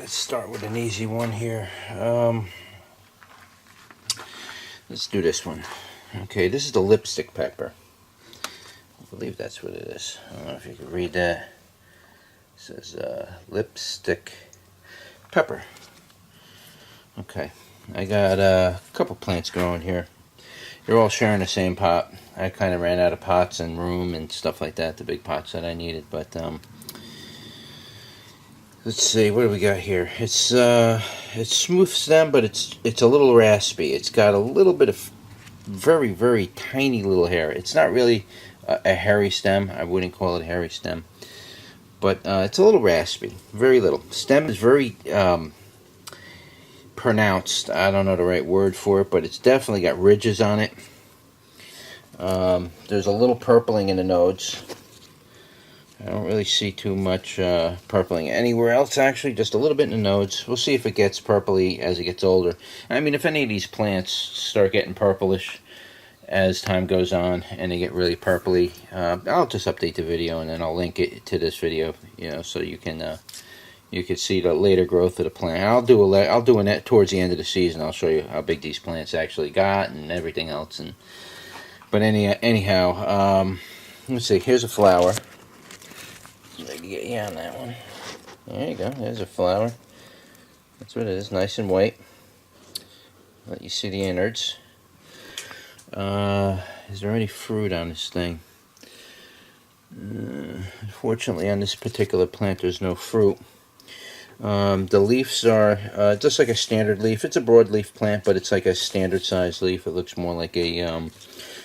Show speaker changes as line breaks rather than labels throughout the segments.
let's start with an easy one here. Let's do this one. Okay, this is the lipstick pepper. I believe that's what it is. I don't know if you can read that. It says lipstick pepper. Okay, I got a couple plants growing here. They're all sharing the same pot. I kind of ran out of pots and room and stuff like that, the big pots that I needed. But let's see, what do we got here? It's smooth stem, but it's a little raspy. It's got a little bit of very, very tiny little hair. It's not really a hairy stem. I wouldn't call it a hairy stem. But it's a little raspy, very little. Stem is very pronounced. I don't know the right word for it, but it's definitely got ridges on it. There's a little purpling in the nodes. I don't really see too much purpling anywhere else, actually, just a little bit in the nodes. We'll see if it gets purpley as it gets older. I mean, if any of these plants start getting purplish as time goes on and they get really purpley, I'll just update the video and then I'll link it to this video, so you can see the later growth of the plant. I'll do it towards the end of the season. I'll show you how big these plants actually got and everything else. But anyhow, let's see. Here's a flower. I can get you on that one. There you go. There's a flower. That's what it is. Nice and white. Let you see the innards. Is there any fruit on this thing? Unfortunately, on this particular plant, there's no fruit. The leaves are just like a standard leaf. It's a broadleaf plant, but it's like a standard size leaf. It looks more like a.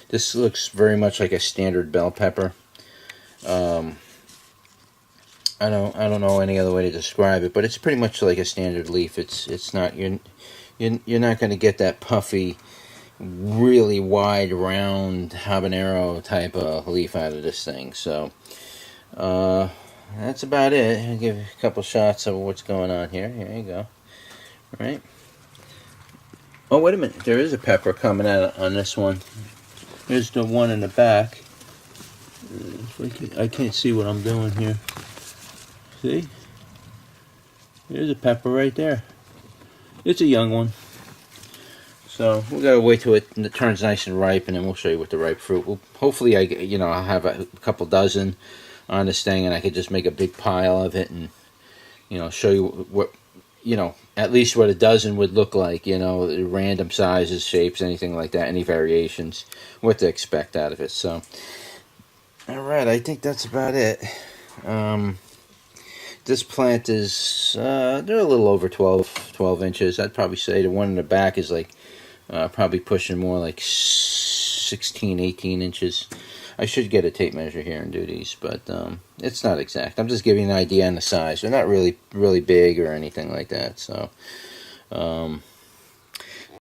This looks very much like a standard bell pepper. I don't know any other way to describe it, but it's pretty much like a standard leaf. It's not you're not going to get that puffy, really wide, round habanero type of leaf out of this thing. So that's about it. I'll give you a couple shots of what's going on here. Here you go. All right. Oh, wait a minute. There is a pepper coming out on this one. Here's the one in the back. I can't see what I'm doing here. See? There's a pepper right there. It's a young one. So we gotta wait till it turns nice and ripe, and then we'll show you with the ripe fruit. Hopefully, I'll have a couple dozen on this thing, and I could just make a big pile of it, and show you what at least what a dozen would look like. Random sizes, shapes, anything like that, any variations, what to expect out of it. So, all right, I think that's about it. This plant is, they're a little over 12 inches. I'd probably say the one in the back is like, probably pushing more like 16, 18 inches. I should get a tape measure here and do these, but it's not exact. I'm just giving you an idea on the size. They're not really big or anything like that. So,